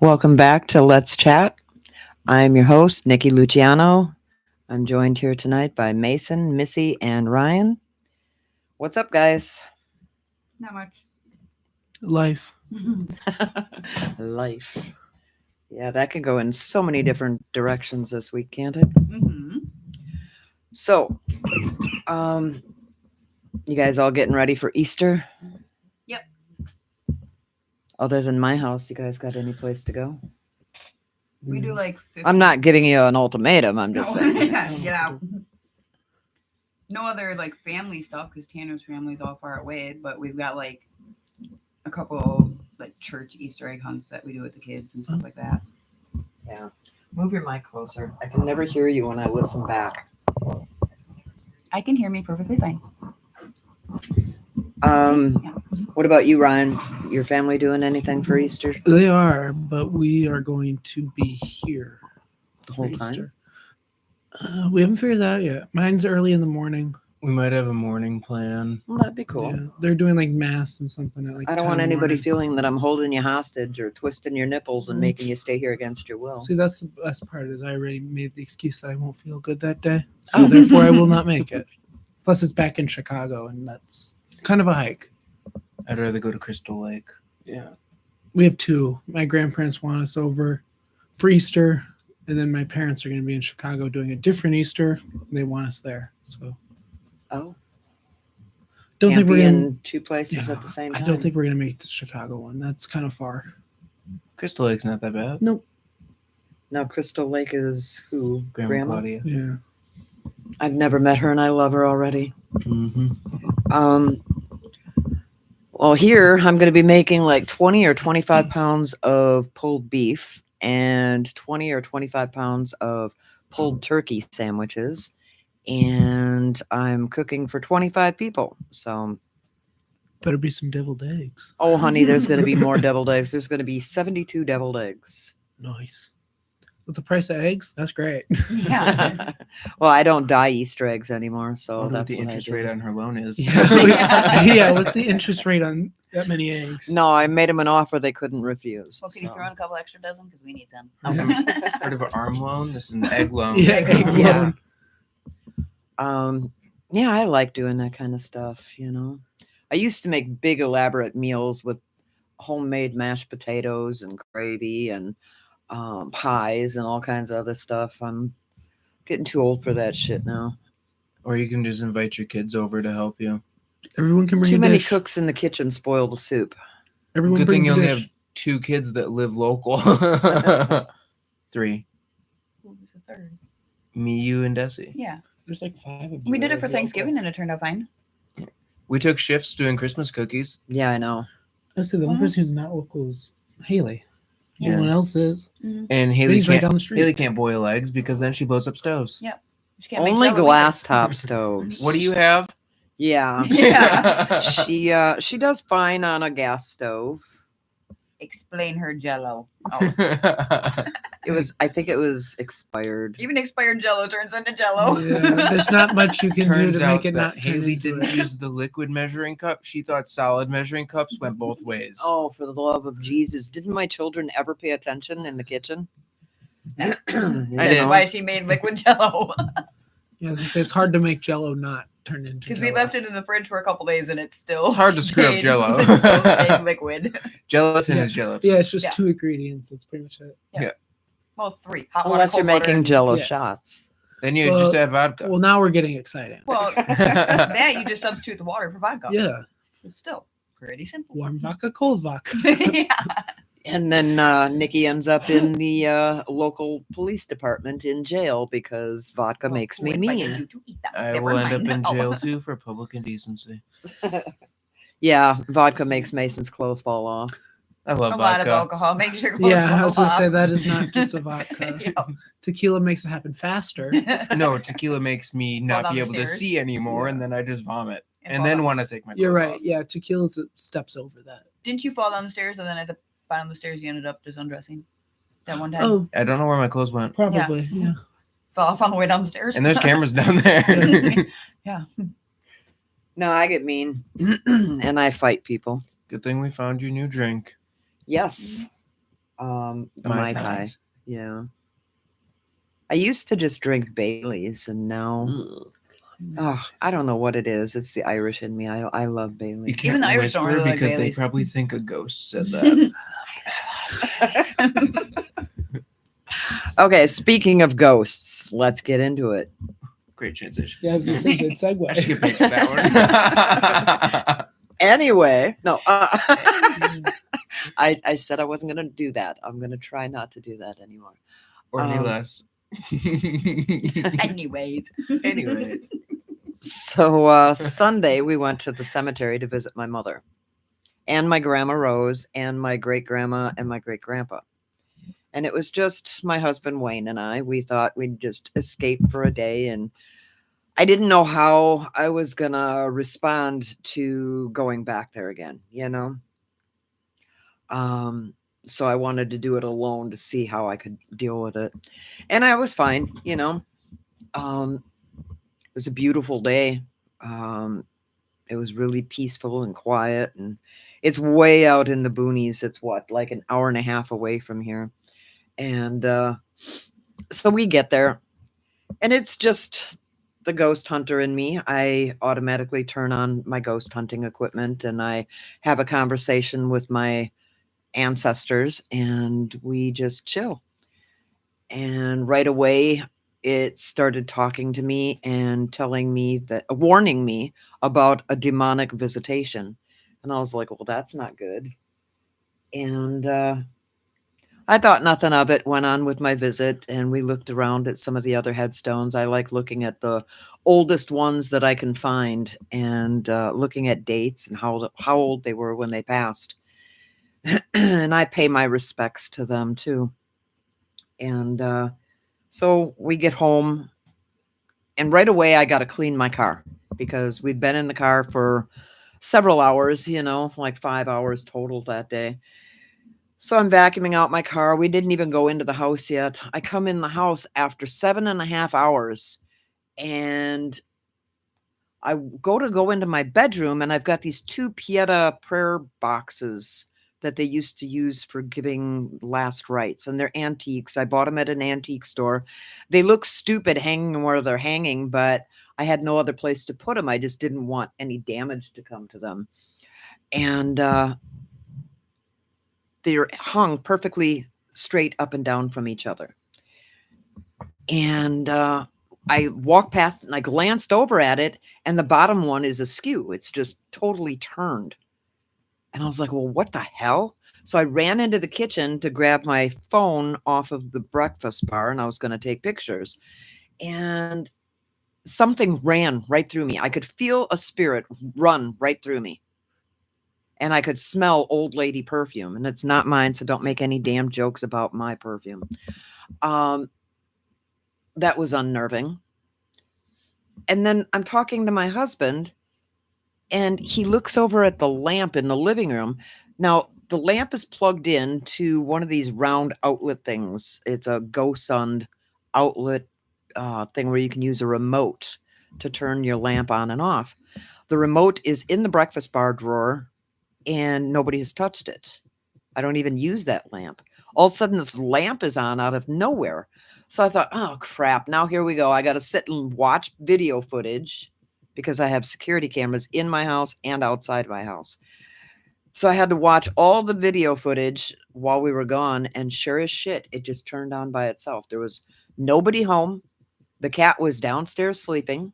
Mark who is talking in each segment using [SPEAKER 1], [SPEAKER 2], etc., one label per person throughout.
[SPEAKER 1] Welcome back to Let's Chat. I'm your host, Nikki Luciano. I'm joined here tonight by Mason, Missy, and Ryan. What's up, guys?
[SPEAKER 2] Not much.
[SPEAKER 3] Life.
[SPEAKER 1] Life. Yeah, that could go in so many different directions this week, can't it?
[SPEAKER 2] Mm-hmm.
[SPEAKER 1] So, you guys all getting ready for Easter?
[SPEAKER 2] Yep.
[SPEAKER 1] Other than my house, you guys got any place to go?
[SPEAKER 2] We do like 50.
[SPEAKER 1] I'm not giving you an ultimatum. I'm just
[SPEAKER 2] No.
[SPEAKER 1] saying.
[SPEAKER 2] Yeah, get out. No other like family stuff because Tanner's family's all far away, but we've got like a couple like church Easter egg hunts that we do with the kids and stuff like that.
[SPEAKER 1] Yeah. Move your mic closer. I can never hear you when I listen back.
[SPEAKER 2] I can hear me perfectly fine.
[SPEAKER 1] What about you, Ryan? Your family doing anything for Easter
[SPEAKER 3] They are, but we are going to be here
[SPEAKER 1] the
[SPEAKER 3] for
[SPEAKER 1] whole time?
[SPEAKER 3] Easter. We haven't figured that out yet. Mine's early in the morning.
[SPEAKER 4] We might have a morning plan.
[SPEAKER 1] Well, that'd be cool.
[SPEAKER 3] Yeah, they're doing like mass and something at like.
[SPEAKER 1] I don't
[SPEAKER 3] 10
[SPEAKER 1] want
[SPEAKER 3] in the
[SPEAKER 1] anybody
[SPEAKER 3] morning.
[SPEAKER 1] feeling that I'm holding you hostage or twisting your nipples and making you stay here against your will.
[SPEAKER 3] See, that's the best part is I already made the excuse that I won't feel good that day, so therefore I will not make it. Plus, it's back in Chicago, and that's kind of a hike.
[SPEAKER 4] I'd rather go to Crystal Lake.
[SPEAKER 3] Yeah, we have two. My grandparents want us over for Easter, and then my parents are going to be in Chicago doing a different Easter. And they want us there, so
[SPEAKER 1] Oh,
[SPEAKER 3] don't
[SPEAKER 1] can't
[SPEAKER 3] think we're
[SPEAKER 1] be
[SPEAKER 3] in.
[SPEAKER 1] in two places at the same
[SPEAKER 3] I
[SPEAKER 1] time.
[SPEAKER 3] don't think we're gonna make the Chicago one. That's kind of far.
[SPEAKER 4] Crystal Lake's not that bad.
[SPEAKER 3] Nope.
[SPEAKER 1] Now, Crystal Lake is who?
[SPEAKER 4] Grandma Claudia.
[SPEAKER 3] Yeah.
[SPEAKER 1] I've never met her and I love her already.
[SPEAKER 4] Mm-hmm.
[SPEAKER 1] Well, here I'm going to be making like 20 or 25 pounds of pulled beef and 20 or 25 pounds of pulled turkey sandwiches. And I'm cooking for 25 people. So,
[SPEAKER 3] Better be some deviled eggs.
[SPEAKER 1] oh, honey, there's going to be more deviled eggs. There's going to be 72 deviled eggs.
[SPEAKER 3] Nice. With the price of eggs, that's great.
[SPEAKER 2] Yeah.
[SPEAKER 1] Well, I don't dye Easter eggs anymore.
[SPEAKER 4] I
[SPEAKER 1] So
[SPEAKER 4] wonder what
[SPEAKER 1] that's
[SPEAKER 4] the
[SPEAKER 1] what
[SPEAKER 4] interest
[SPEAKER 1] I do.
[SPEAKER 4] rate on her loan is.
[SPEAKER 3] Yeah. What's the interest rate on that many eggs?
[SPEAKER 1] No, I made them an offer they couldn't refuse.
[SPEAKER 2] Well, can you
[SPEAKER 1] so.
[SPEAKER 2] throw in a couple extra dozen because we need some?
[SPEAKER 4] Part of an arm loan. This is an egg loan.
[SPEAKER 3] Yeah. Egg
[SPEAKER 1] Yeah.
[SPEAKER 3] loan.
[SPEAKER 1] Yeah, I like doing that kind of stuff, you know. I used to make big elaborate meals with homemade mashed potatoes and gravy and pies and all kinds of other stuff. I'm getting too old for that shit now.
[SPEAKER 4] Or you can just invite your kids over to help you.
[SPEAKER 3] Everyone can bring
[SPEAKER 1] Too
[SPEAKER 3] a
[SPEAKER 1] many
[SPEAKER 3] dish.
[SPEAKER 1] cooks in the kitchen spoil the soup.
[SPEAKER 3] Everyone
[SPEAKER 4] Good thing
[SPEAKER 3] brings
[SPEAKER 4] you
[SPEAKER 3] a
[SPEAKER 4] only
[SPEAKER 3] dish.
[SPEAKER 4] have 2 kids that live local. 3.
[SPEAKER 2] Who was the third?
[SPEAKER 4] Me, you, and Desi.
[SPEAKER 2] Yeah.
[SPEAKER 3] There's like 5 of you.
[SPEAKER 2] We did
[SPEAKER 3] that
[SPEAKER 2] it for
[SPEAKER 3] live
[SPEAKER 2] Thanksgiving and it turned out fine.
[SPEAKER 4] We took shifts doing Christmas cookies.
[SPEAKER 1] Yeah, I know.
[SPEAKER 3] local. Let's see, the only person who's not local is Haley.
[SPEAKER 4] Yeah.
[SPEAKER 3] Everyone else is.
[SPEAKER 4] And Haley
[SPEAKER 3] He's right
[SPEAKER 4] can't,
[SPEAKER 3] down the street.
[SPEAKER 4] Haley can't boil eggs because then she blows up stoves.
[SPEAKER 2] Yeah. She can't make
[SPEAKER 1] Only
[SPEAKER 2] Jell-O either.
[SPEAKER 1] glass top stoves.
[SPEAKER 4] What do you have?
[SPEAKER 1] Yeah.
[SPEAKER 2] Yeah.
[SPEAKER 1] She does fine on a gas stove.
[SPEAKER 2] Explain her Jell-O. Oh.
[SPEAKER 1] I think it was expired.
[SPEAKER 2] Even expired Jell-O turns into Jell-O.
[SPEAKER 3] Yeah, there's not much you can do
[SPEAKER 4] Turns
[SPEAKER 3] to
[SPEAKER 4] out
[SPEAKER 3] make it
[SPEAKER 4] that
[SPEAKER 3] not turn
[SPEAKER 4] Haley
[SPEAKER 3] into
[SPEAKER 4] didn't
[SPEAKER 3] it.
[SPEAKER 4] use the liquid measuring cup. She thought solid measuring cups went both ways.
[SPEAKER 1] Oh, for the love of Jesus. Didn't my children ever pay attention in the kitchen?
[SPEAKER 4] I
[SPEAKER 2] That's
[SPEAKER 4] didn't.
[SPEAKER 2] why she made liquid Jell-O.
[SPEAKER 3] Yeah, they say it's hard to make Jello not turn into.
[SPEAKER 2] Because we
[SPEAKER 3] Jell-O.
[SPEAKER 2] left it in the fridge for a couple days and it's still.
[SPEAKER 4] It's hard to screw up
[SPEAKER 2] stayed-
[SPEAKER 4] Jell-O.
[SPEAKER 2] it still stayed liquid.
[SPEAKER 4] Gelatin
[SPEAKER 3] Yeah.
[SPEAKER 4] is gelatin.
[SPEAKER 3] Yeah, it's just
[SPEAKER 2] Yeah.
[SPEAKER 3] 2 ingredients. That's pretty much it.
[SPEAKER 2] Well, 3. Hot water,
[SPEAKER 1] Unless you're
[SPEAKER 2] cold water,
[SPEAKER 1] making
[SPEAKER 2] and-
[SPEAKER 1] Jello
[SPEAKER 3] Yeah.
[SPEAKER 1] shots.
[SPEAKER 4] Then you
[SPEAKER 3] Well-
[SPEAKER 4] just add vodka.
[SPEAKER 3] Well, now we're getting exciting.
[SPEAKER 2] Well, that you just substitute the water for vodka.
[SPEAKER 3] Yeah,
[SPEAKER 2] It's still pretty simple.
[SPEAKER 3] warm vodka, cold vodka.
[SPEAKER 2] Yeah.
[SPEAKER 1] And then Nikki ends up in the local police department in jail because vodka makes me
[SPEAKER 2] Who invited
[SPEAKER 1] mean.
[SPEAKER 2] you to eat that?
[SPEAKER 4] I
[SPEAKER 2] Never
[SPEAKER 4] will end up
[SPEAKER 2] mind.
[SPEAKER 4] in
[SPEAKER 2] Oh.
[SPEAKER 4] jail too for public indecency.
[SPEAKER 1] Yeah, vodka makes Mason's clothes fall off.
[SPEAKER 4] I love
[SPEAKER 2] A lot of
[SPEAKER 4] vodka.
[SPEAKER 2] alcohol makes your clothes
[SPEAKER 3] Yeah, I was
[SPEAKER 2] fall
[SPEAKER 3] gonna say
[SPEAKER 2] off.
[SPEAKER 3] that is not just a vodka. Tequila makes it happen faster.
[SPEAKER 4] No, tequila makes me not
[SPEAKER 2] down
[SPEAKER 4] be
[SPEAKER 2] the
[SPEAKER 4] able to
[SPEAKER 2] stairs.
[SPEAKER 4] see anymore,
[SPEAKER 3] Yeah.
[SPEAKER 4] and then I just vomit,
[SPEAKER 2] And
[SPEAKER 4] and
[SPEAKER 2] fall
[SPEAKER 4] then
[SPEAKER 2] down.
[SPEAKER 4] want to take my clothes
[SPEAKER 3] You're right.
[SPEAKER 4] off.
[SPEAKER 3] Yeah, tequila steps over that.
[SPEAKER 2] Didn't you fall down the stairs and then at the bottom of the stairs you ended up just undressing? That one time?
[SPEAKER 3] Oh,
[SPEAKER 4] I don't know where my clothes went,
[SPEAKER 3] probably. Yeah.
[SPEAKER 2] Fell off on the way downstairs?
[SPEAKER 4] and there's cameras down there.
[SPEAKER 2] Yeah.
[SPEAKER 1] No, I get mean and I fight people.
[SPEAKER 4] Good thing we found your new drink.
[SPEAKER 1] Yes. The Mai Tai. Yeah. I used to just drink Baileys, and now, I don't know what it is. It's the Irish in me. I love
[SPEAKER 4] You
[SPEAKER 1] Baileys.
[SPEAKER 4] can't
[SPEAKER 2] Even the Irish don't
[SPEAKER 4] whisper
[SPEAKER 2] really like
[SPEAKER 4] because they
[SPEAKER 2] Baileys.
[SPEAKER 4] probably think a ghost said that.
[SPEAKER 1] Okay, speaking of ghosts, let's get into it.
[SPEAKER 4] Great transition.
[SPEAKER 3] Yeah, I was gonna say good segue.
[SPEAKER 4] I should get paid for that one.
[SPEAKER 1] Anyway, no, I said I wasn't going to do that. I'm going to try not to do that anymore.
[SPEAKER 4] Or any
[SPEAKER 1] Um,
[SPEAKER 4] less.
[SPEAKER 2] Anyways.
[SPEAKER 4] Anyways.
[SPEAKER 1] So Sunday, we went to the cemetery to visit my mother and my grandma Rose and my great grandma and my great grandpa. And it was just my husband Wayne and I. We thought we'd just escape for a day, and I didn't know how I was going to respond to going back there again, you know? So I wanted to do it alone to see how I could deal with it. And I was fine, you know? It was a beautiful day. It was really peaceful and quiet, and it's way out in the boonies. It's what, like an hour and a half away from here. And so we get there, and it's just the ghost hunter in me. I automatically turn on my ghost hunting equipment, and I have a conversation with my ancestors, and we just chill. And right away, it started talking to me and telling me that, warning me about a demonic visitation. And I was like, well, that's not good. And I thought nothing of it, went on with my visit, and we looked around at some of the other headstones. I like looking at the oldest ones that I can find, and looking at dates and how old they were when they passed. And I pay my respects to them too. And so we get home, and right away I got to clean my car because we'd been in the car for several hours, you know, like 5 hours total that day. So I'm vacuuming out my car. We didn't even go into the house yet. I come in the house after 7.5 hours, and I go into my bedroom, and I've got these 2 Pieta prayer boxes that they used to use for giving last rites, and they're antiques. I bought them at an antique store. They look stupid hanging where they're hanging, but I had no other place to put them. I just didn't want any damage to come to them. And they're hung perfectly straight up and down from each other. And I walked past and I glanced over at it, and the bottom one is askew. It's just totally turned. And I was like, well, what the hell? So I ran into the kitchen to grab my phone off of the breakfast bar, and I was going to take pictures. And something ran right through me. I could feel a spirit run right through me. And I could smell old lady perfume, and it's not mine, so don't make any damn jokes about my perfume. That was unnerving. And then I'm talking to my husband, and he looks over at the lamp in the living room. Now, the lamp is plugged in to one of these round outlet things. It's a GoSund outlet thing where you can use a remote to turn your lamp on and off. The remote is in the breakfast bar drawer, and nobody has touched it. I don't even use that lamp. All of a sudden, this lamp is on out of nowhere. So I thought, oh, crap. Now here we go. I got to sit and watch video footage because I have security cameras in my house and outside my house. So I had to watch all the video footage while we were gone. And sure as shit, it just turned on by itself. There was nobody home. The cat was downstairs sleeping,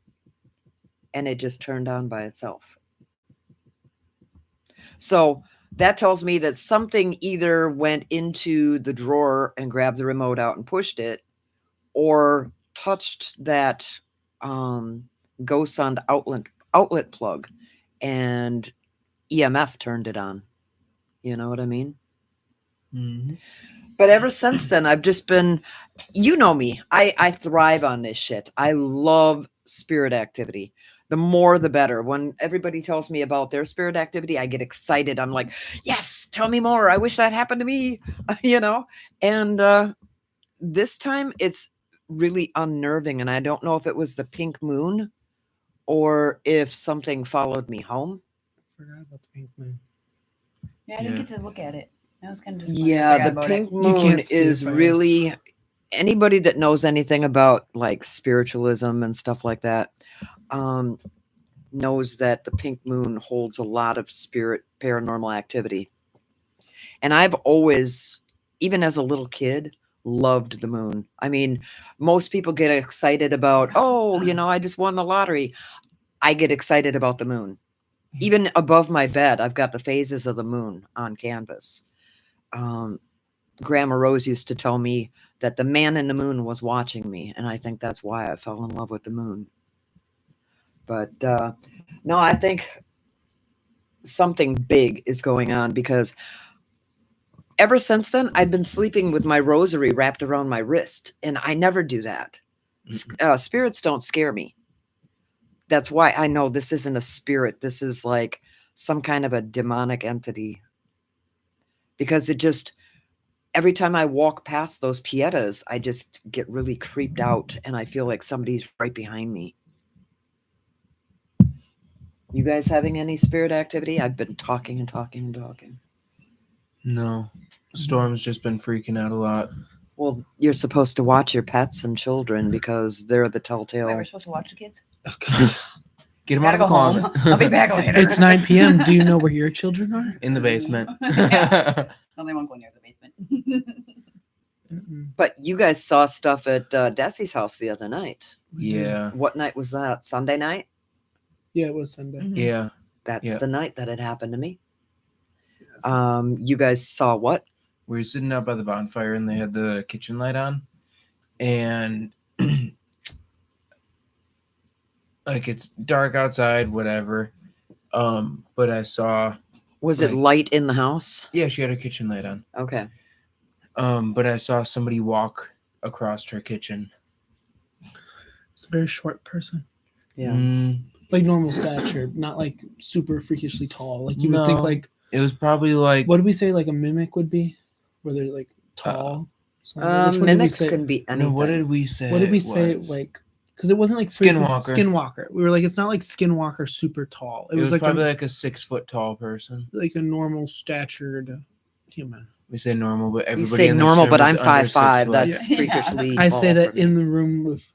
[SPEAKER 1] and it just turned on by itself. So that tells me that something either went into the drawer and grabbed the remote out and pushed it, or touched that GoSund outlet plug, and EMF turned it on. You know what I mean?
[SPEAKER 4] Mm-hmm.
[SPEAKER 1] But ever since then, I've just been, you know me, I thrive on this shit. I love spirit activity. The more, the better. When everybody tells me about their spirit activity, I get excited. I'm like, yes, tell me more. I wish that happened to me, you know? And this time it's really unnerving. And I don't know if it was the pink moon or if something followed me home.
[SPEAKER 3] Forgot about the pink moon.
[SPEAKER 2] Yeah, I didn't
[SPEAKER 4] Yeah.
[SPEAKER 2] get to look at it. That was kind of disappointing. I
[SPEAKER 1] Yeah,
[SPEAKER 2] forgot
[SPEAKER 1] the
[SPEAKER 2] about
[SPEAKER 1] pink
[SPEAKER 2] it.
[SPEAKER 3] You
[SPEAKER 1] moon
[SPEAKER 3] can't see it
[SPEAKER 1] is
[SPEAKER 3] by us.
[SPEAKER 1] really anybody that knows anything about like spiritualism and stuff like that knows that the pink moon holds a lot of spirit paranormal activity. And I've always, even as a little kid, loved the moon. I mean, most people get excited about, oh, I just won the lottery. I get excited about the moon. Even above my bed, I've got the phases of the moon on canvas. Grandma Rose used to tell me that the man in the moon was watching me, and I think that's why I fell in love with the moon. But no, I think something big is going on because ever since then, I've been sleeping with my rosary wrapped around my wrist, and I never do that. Spirits don't scare me. That's why I know this isn't a spirit. This is like some kind of a demonic entity. Because it just, every time I walk past those pietas, I just get really creeped out and I feel like somebody's right behind me. You guys having any spirit activity? I've been talking and talking and talking.
[SPEAKER 4] No. Storm's just been freaking out a lot.
[SPEAKER 1] Well, you're supposed to watch your pets and children because they're the
[SPEAKER 2] Wait,
[SPEAKER 1] telltale.
[SPEAKER 2] we're supposed to watch the kids?
[SPEAKER 3] Oh, God.
[SPEAKER 4] Get him
[SPEAKER 2] Gotta
[SPEAKER 4] out of the
[SPEAKER 2] go home.
[SPEAKER 4] closet.
[SPEAKER 2] I'll be back later.
[SPEAKER 3] It's 9 p.m. Do you know where your children are?
[SPEAKER 4] In the basement.
[SPEAKER 2] Yeah. No, they won't go near the basement.
[SPEAKER 3] Mm-mm.
[SPEAKER 1] But you guys saw stuff at Desi's house the other night.
[SPEAKER 4] Yeah.
[SPEAKER 1] What night was that? Sunday night?
[SPEAKER 3] Yeah, it was Sunday.
[SPEAKER 2] Mhm.
[SPEAKER 4] Yeah.
[SPEAKER 1] That's
[SPEAKER 4] Yeah.
[SPEAKER 1] the night that it happened to me.
[SPEAKER 3] Yes.
[SPEAKER 1] You guys saw what?
[SPEAKER 4] We were sitting out by the bonfire and they had the kitchen light on. And like it's dark outside, whatever. But I saw
[SPEAKER 1] Was it
[SPEAKER 4] Like-
[SPEAKER 1] light in the house?
[SPEAKER 4] yeah, she had her kitchen light on.
[SPEAKER 1] Okay.
[SPEAKER 4] But I saw somebody walk across her kitchen.
[SPEAKER 3] It's a very short person.
[SPEAKER 1] Yeah.
[SPEAKER 3] Like normal stature, not like super freakishly tall. Like you would think
[SPEAKER 4] No.
[SPEAKER 3] like,
[SPEAKER 4] It was probably like
[SPEAKER 3] what did we say like a mimic would be? Where they're like tall. slender? Which one did we
[SPEAKER 1] Mimics
[SPEAKER 3] say?
[SPEAKER 1] can be
[SPEAKER 4] no,
[SPEAKER 1] anything.
[SPEAKER 4] what did we say?
[SPEAKER 3] What did we
[SPEAKER 4] it
[SPEAKER 3] say?
[SPEAKER 4] was?
[SPEAKER 3] Like, because it wasn't like
[SPEAKER 4] Skinwalker.
[SPEAKER 3] Skinwalker. We were like, it's not like Skinwalker super tall.
[SPEAKER 4] It was
[SPEAKER 3] like
[SPEAKER 4] probably
[SPEAKER 3] a,
[SPEAKER 4] like a 6 foot tall person.
[SPEAKER 3] like a normal statured human.
[SPEAKER 4] We say normal, but
[SPEAKER 1] You
[SPEAKER 4] everybody
[SPEAKER 1] say
[SPEAKER 4] in the
[SPEAKER 1] normal,
[SPEAKER 4] show
[SPEAKER 1] but
[SPEAKER 4] is
[SPEAKER 1] I'm
[SPEAKER 4] under 6
[SPEAKER 1] 5'5".
[SPEAKER 4] foot.
[SPEAKER 1] That's
[SPEAKER 2] Yeah.
[SPEAKER 1] freakishly
[SPEAKER 3] I
[SPEAKER 1] tall
[SPEAKER 3] say
[SPEAKER 1] for
[SPEAKER 3] that
[SPEAKER 1] me.
[SPEAKER 3] in the room with